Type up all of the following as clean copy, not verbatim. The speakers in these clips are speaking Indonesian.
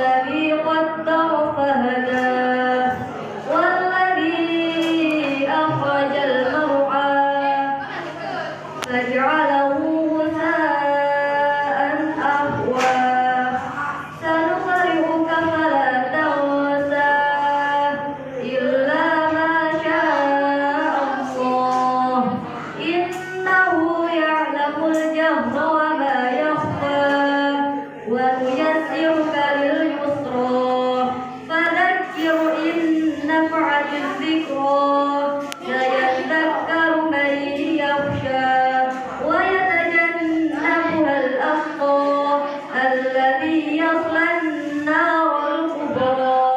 والذي قدر فهدى والذي أخرج المرعى فجعله غثاء أحوى سنقرئك فلا تنسى إلا ما شاء الله إنه يعلم الجهر وما يخفى ونيسرك لليسرى فذكر إن نفعت الذكرى سيذكر من يخشى ويتجنبها الأشقى الذي يصلى النار الكبرى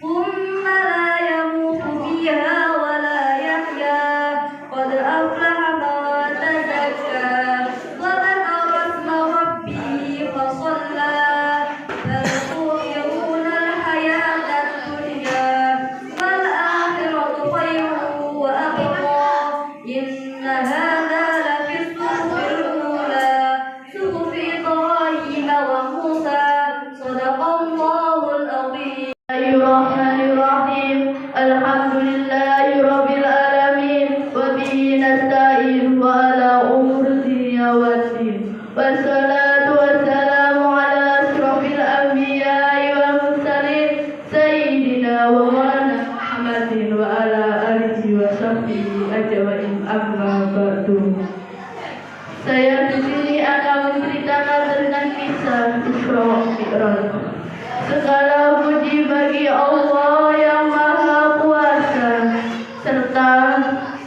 ثم لا يموت فيها ولا يحيا قد أفلح من تزكى وذكر اسم ربه فصلى بل تؤثرون الحياة الدنيا والآخرة خير وأبقى إن هذا لفي الصحف الأولى صحف إبراهيم وموسى صدق الله العظيم. الرحمن الرحيم الحمد لله رب العالمين وبه نستعين وعلى أمور الدنيا والدين والصلاة والسلام على أشرف الأنبياء والمرسلين سيدنا ومولانا محمد وعلى آله وصحبه أجمعين أما بعد. Saya di sini akan menceritakan tentang kisah Isra Mi'raj. Segala puji bagi Allah yang Maha Kuasa, serta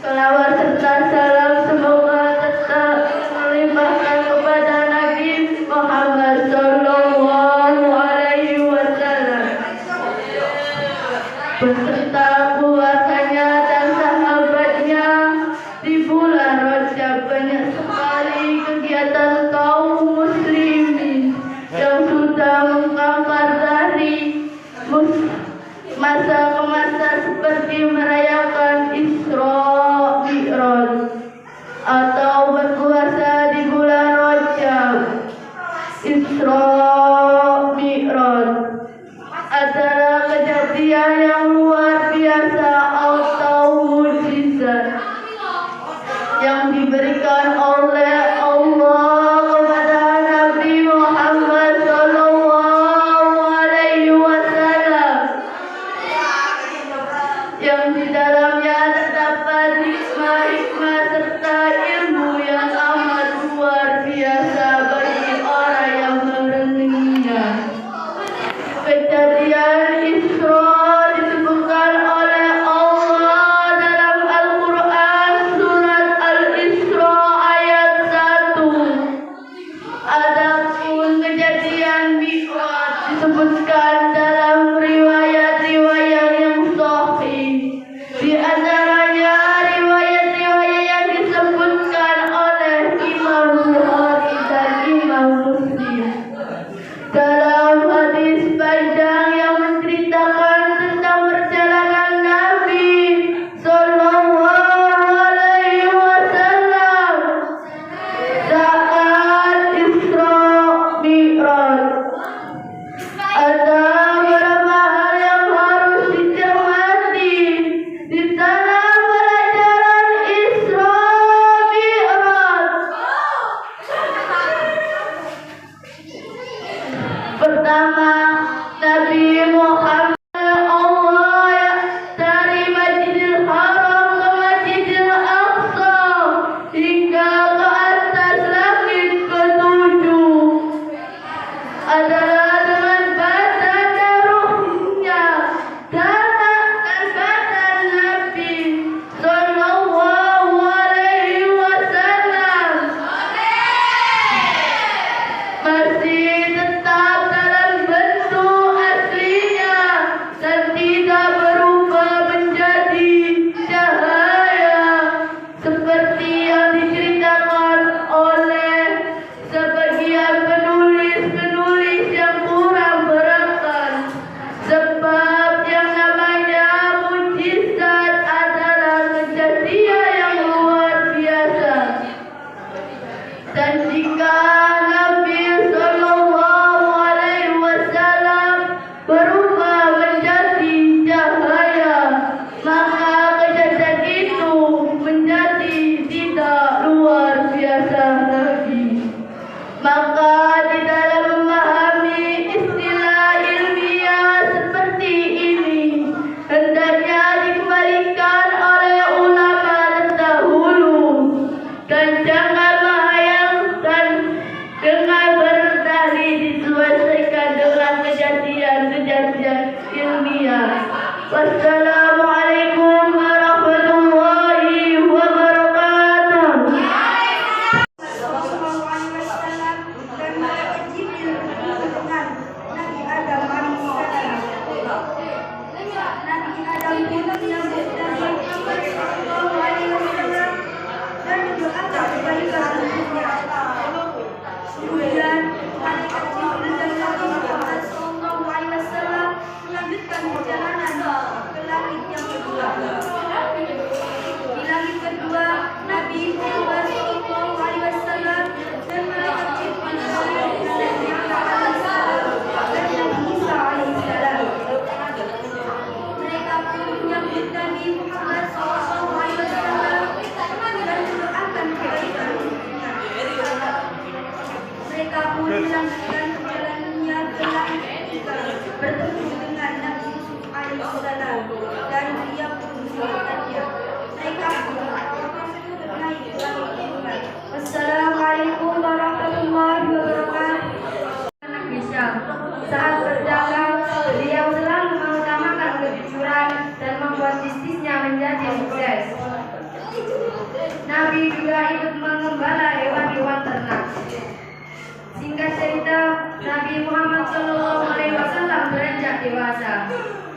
selawat serta salam semoga tetap melimpahkan kepada Nabi Muhammad Sallallahu Alaihi Wasallam beserta keluarganya dan sahabatnya. Di bulan Rajab banyak sekali kegiatan kaum muslimin yang sudah mengangkat dari masa ke masa seperti merayakan Isra Mi'raj atau berpuasa di bulan Rajab. Isra Mi'raj adalah kejadian yang luar biasa atau mukjizat yang diberikan oleh Allah kepada Nabi Muhammad Sallallahu Alaihi Wasallam, yang di dalamnya terdapat hikmah-hikmah serta ilmu yang amat luar biasa bagi orang yang merenunginya. Kejadian Isra disebutkan oleh Allah dalam Al-Quran surat Al-Isra ayat 1. Adapun kejadian Mi'raj disebutkan dalam riwayat-riwayat yang sahih. Di antaranya riwayat-riwayat yang disebutkan oleh Imam Bukhari dan Imam Muslim. Dalam hadis panjang yang menceritakan tentang perjalanan Nabi Sallallahu Alaihi Wasallam saat Isra Mi'raj, ada beberapa hal yang harus dicermati di dalam pelajaran Isra Mi'raj. Pertama, Nabi Muhammad Allah dari Masjidil Haram ke Masjidil Aqsa hingga ke atas langit ketujuh adalah dengan badan dan ruhnya, darah dan badan Nabi Sallallahu Alaihi Wasallam masih tetap dalam bentuk aslinya. kajian-kajian ilmiah. Wassalamualaikum warahmatullahi wabarakatuh. Melanjutkan perjalanannya ke langit bertemu dengan Nabi Yusuf alaihissalam dan dia pun melihatnya. Mereka pun naik ke langit. Wassalamualaikum warahmatullahi wabarakatuh. Anak Bisa saat berdagang, beliau selalu mengutamakan kejujuran dan membuat bisnisnya menjadi sukses. Nabi juga ikut mengembala hewan-hewan ternak. Singkat cerita, Nabi Muhammad SAW beranjak dewasa.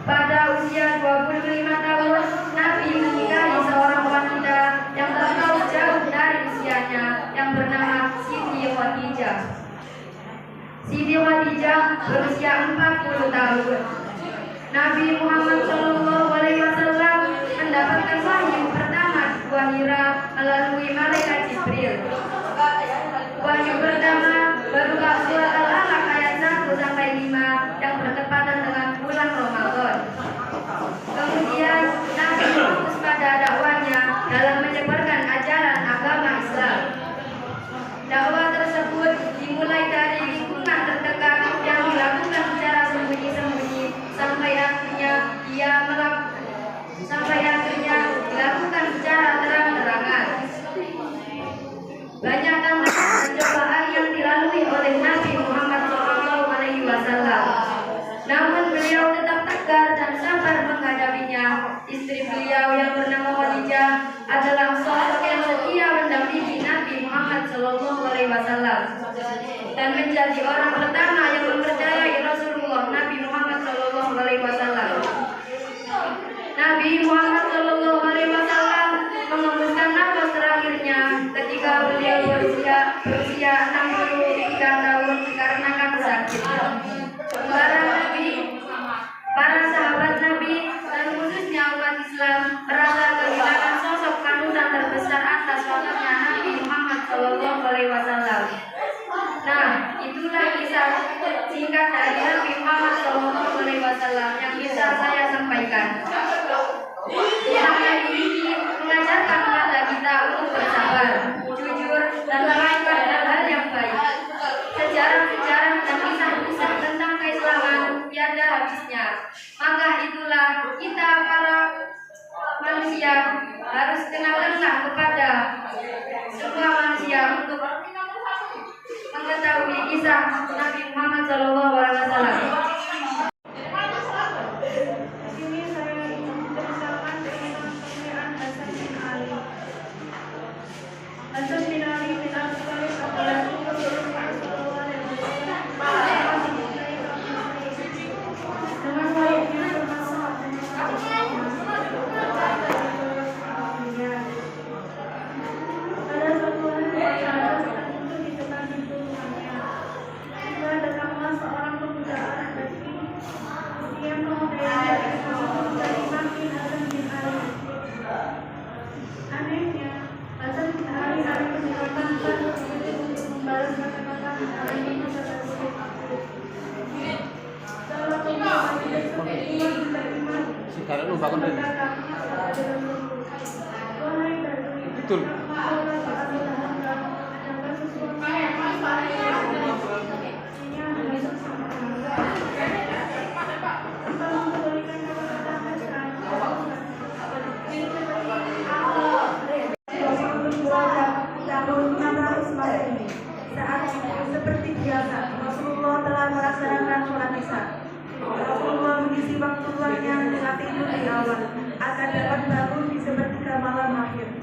Pada usia 25 tahun, Nabi menikahi seorang wanita yang terlalu jauh dari usianya yang bernama Siti Khadijah. Siti Khadijah berusia 40 tahun. Nabi Muhammad SAW mendapatkan wahyu pertama di Gua Hira melalui malaikat Jibril. Wahyu pertama berupa surat Al-Alaq ayat 1-5 yang bertepatan dengan bulan Ramadan. Kemudian Nabi fokus pada dakwahnya dalam menyebarkan ajaran agama Islam. Dakwah tersebut dimulai dari lingkungan terdekat yang dilakukan secara sembunyi-sembunyi sampai akhirnya dilakukan secara terang-terangan. Banyak tantangan dan cobaan yang dilalui oleh Nabi Muhammad SAW. Namun beliau tetap tegar dan sabar menghadapinya. Istri beliau yang bernama Khadijah adalah sosok yang setia mendampingi Nabi Muhammad SAW dan menjadi orang pertama yang mempercayai Rasulullah Nabi Muhammad SAW. Nabi Muhammad SAW mengembuskan nafas terakhirnya ketika beliau berusia 63 tahun karena sakit. Para sahabat Nabi dan khususnya umat Islam merasa kehilangan sosok panutan terbesar atas wafatnya Nabi Muhammad SAW. Nah, itulah kisah singkat dari Nabi Muhammad SAW yang bisa saya sampaikan. Kisah ini mengajarkan kepada kita untuk bersabar, jujur, dan melakukan hal yang baik. Sejarah-sejarah dan kisah-kisah tentang keislaman tiada habisnya. Maka itulah kita para manusia harus kenal-kenal kepada semua manusia untuk mengetahui kisah Nabi Muhammad SAW. Sekarang lu bangun dulu. Betul. Saat seperti biasa Rasulullah telah melaksanakan sholat isya. Rasulullah-nya telah tidur di awal akan dapat bangun di sepertiga malam akhir.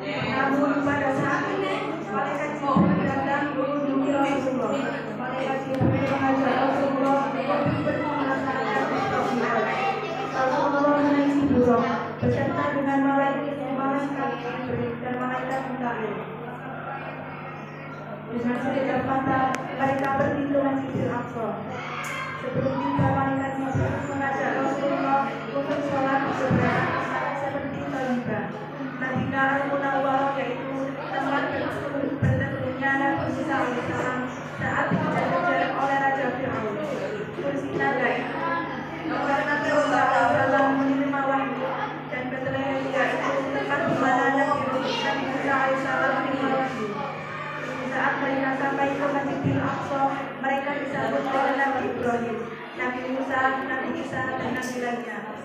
Namun pada saat ini malaikat Jibril datang mengunjungi Rasulullah. Malaikat Jibril mengajak Rasulullah untuk melaksanakan Isra. Rasulullah menaiki buruk beserta dengan malaikat Jibril dan malaikat Mikail. Dengan sekejap mata mereka pergi ke Masjidil Aqsa. Sebelum tiba, malaikat Jibril mengajak Rasulullah untuk sholat sebentar seperti taliban. Madinah Al-Munawwarah yaitu tempat berteduhnya Nabi Musa alaihissalam saat dikejar-kejar oleh Raja Fir'aun. Kursi tanda itu karena Rasul alaihissalam menerima wahyu, dan Bethlehem yaitu tempat di mana Nabi Musa alaihissalam menerima wahyu. Saat mereka sampai ke Masjidil Aqsa, mereka disambut oleh Nabi Ibrahim, Nabi Musa, Nabi Isa, dan Nabi lainnya.